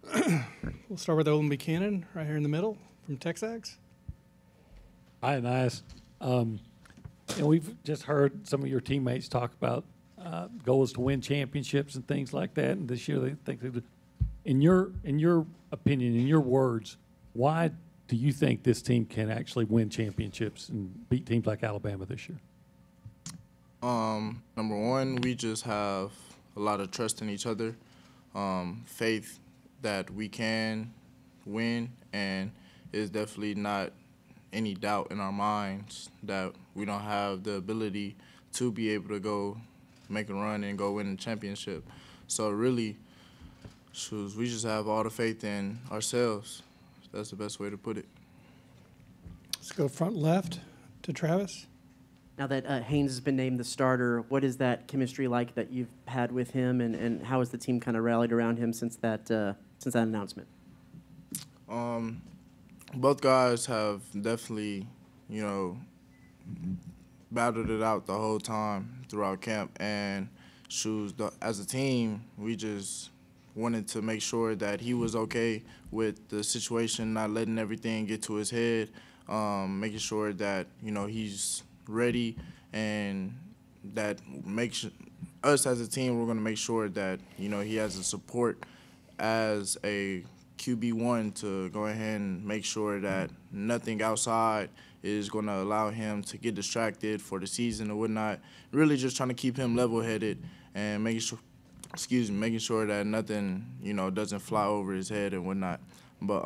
We'll start with Olin Buchanan right here in the middle from Texags. Hi, Ainias. And we've just heard some of your teammates talk about goals to win championships and things like that. And this year, they think that, in your opinion, in your words, why do you think this team can actually win championships and beat teams like Alabama this year? Number one, we just have a lot of trust in each other, faith that we can win, and it's definitely not any doubt in our minds that we don't have the ability to be able to go make a run and go win a championship. So really, we just have all the faith in ourselves. That's the best way to put it. Let's go front left to Travis. Now that Haynes has been named the starter, what is that chemistry like that you've had with him, and how has the team kind of rallied around him since that announcement? Both guys have definitely, battled it out the whole time throughout camp. And as a team, we just wanted to make sure that he was okay with the situation, not letting everything get to his head, making sure that, he's ready, and that makes us as a team, we're going to make sure that, he has the support as a QB1 to go ahead and make sure that nothing outside is going to allow him to get distracted for the season or whatnot. Really just trying to keep him level-headed and making sure that nothing, doesn't fly over his head and whatnot. But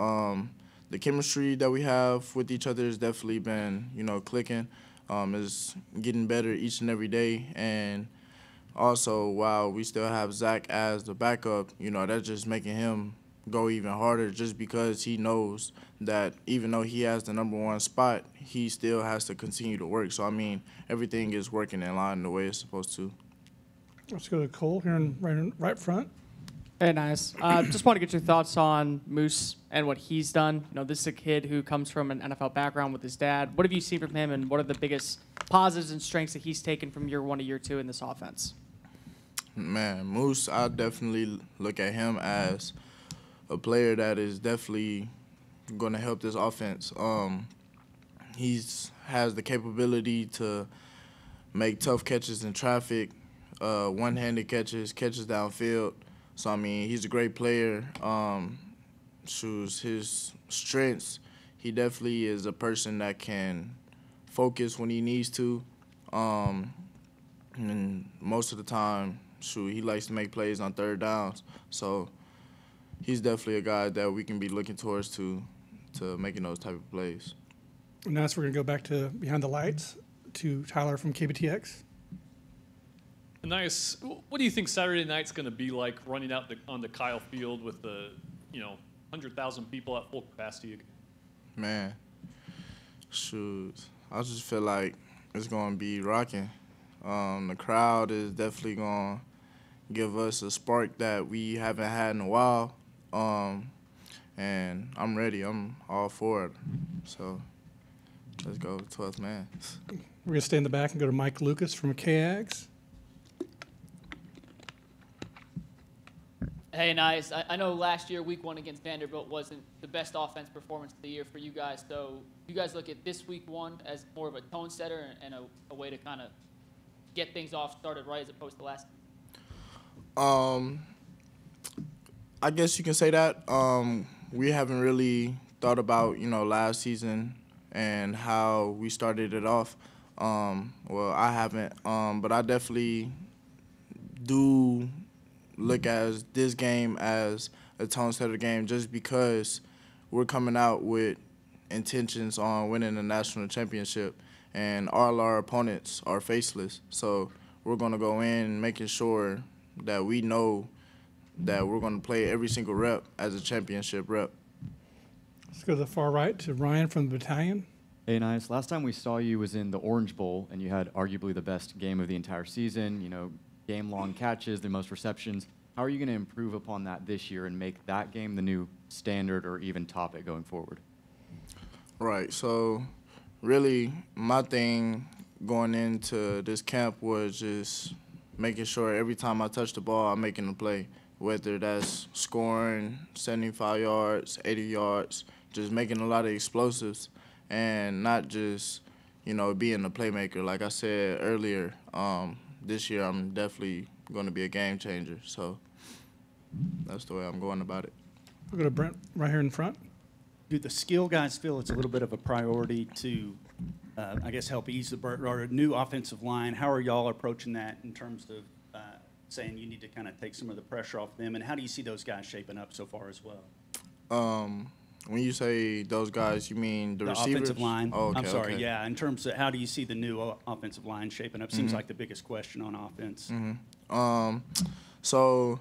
the chemistry that we have with each other has definitely been, clicking. Is getting better each and every day. And also, while we still have Zach as the backup, that's just making him go even harder just because he knows that even though he has the number one spot, he still has to continue to work. So, everything is working in line the way it's supposed to. Let's go to Cole here in right front. Hey, nice. Just want to get your thoughts on Moose and what he's done. This is a kid who comes from an NFL background with his dad. What have you seen from him, and what are the biggest positives and strengths that he's taken from year one to year two in this offense? Man, Moose, I definitely look at him as a player that is definitely going to help this offense. He has the capability to make tough catches in traffic, one-handed catches downfield. So, he's a great player. His strengths, he definitely is a person that can focus when he needs to. And most of the time, he likes to make plays on third downs. So he's definitely a guy that we can be looking towards to making those type of plays. Now we're going to go back to behind the lights to Tyler from KBTX. Nice. What do you think Saturday night's going to be like running out on the Kyle Field with the 100,000 people at full capacity? Man, I just feel like it's going to be rocking. The crowd is definitely going to give us a spark that we haven't had in a while. And I'm ready. I'm all for it. So let's go, 12th man. We're going to stay in the back and go to Mike Lucas from KAGS. Hey, nice. I know last year, week one against Vanderbilt wasn't the best offense performance of the year for you guys. So you guys look at this week one as more of a tone setter and a way to kind of get things off started right as opposed to last. I guess you can say that. We haven't really thought about, last season and how we started it off. Well, I haven't, but I definitely do look at this game as a tone setter game just because we're coming out with intentions on winning the national championship, and all our opponents are faceless. So we're going to go in making sure that we know that we're going to play every single rep as a championship rep. Let's go to the far right to Ryan from the battalion. Hey, nice. Last time we saw you was in the Orange Bowl, and you had arguably the best game of the entire season. Game-long catches, the most receptions. How are you going to improve upon that this year and make that game the new standard or even top it going forward? Right. So really my thing going into this camp was just making sure every time I touch the ball, I'm making a play. whether that's scoring 75 yards, 80 yards, just making a lot of explosives and not just, being a playmaker. Like I said earlier, this year I'm definitely going to be a game changer. So that's the way I'm going about it. We'll go to Brent right here in front. Do the skill guys feel it's a little bit of a priority to, I guess, help ease the burden, or a new offensive line? How are y'all approaching that in terms of saying you need to kind of take some of the pressure off them? And how do you see those guys shaping up so far as well? When you say those guys, you mean the receivers? Offensive line. Oh, okay, I'm sorry, okay. yeah. In terms of how do you see the new offensive line shaping up? Seems like the biggest question on offense. So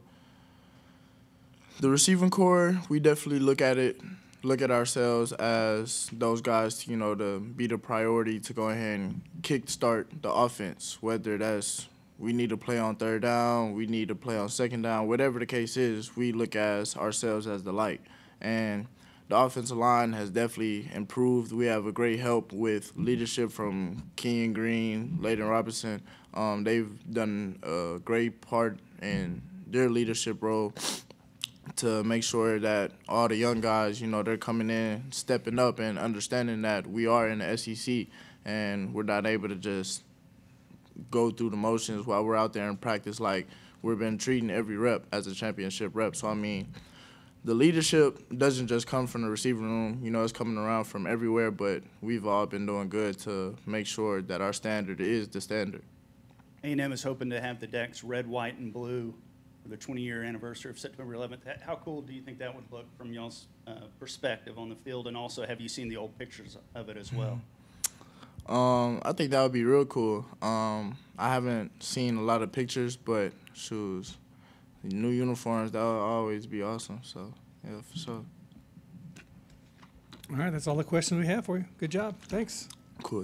the receiving core, we definitely look at ourselves as those guys, to be the priority to go ahead and kickstart the offense, whether that's we need to play on third down, we need to play on second down, whatever the case is, we look at ourselves as the light. And the offensive line has definitely improved. We have a great help with leadership from Kenyon Green, Layden Robinson. They've done a great part in their leadership role to make sure that all the young guys, they're coming in, stepping up and understanding that we are in the SEC and we're not able to just go through the motions while we're out there in practice. Like, we've been treating every rep as a championship rep. So, the leadership doesn't just come from the receiving room. It's coming around from everywhere, but we've all been doing good to make sure that our standard is the standard. A&M is hoping to have the decks red, white, and blue for the 20-year anniversary of September 11th. How cool do you think that would look from y'all's perspective on the field? And also, have you seen the old pictures of it as well? I think that would be real cool. I haven't seen a lot of pictures, but shoes, new uniforms, that would always be awesome. So, yeah, for sure. All right, that's all the questions we have for you. Good job. Thanks. Cool.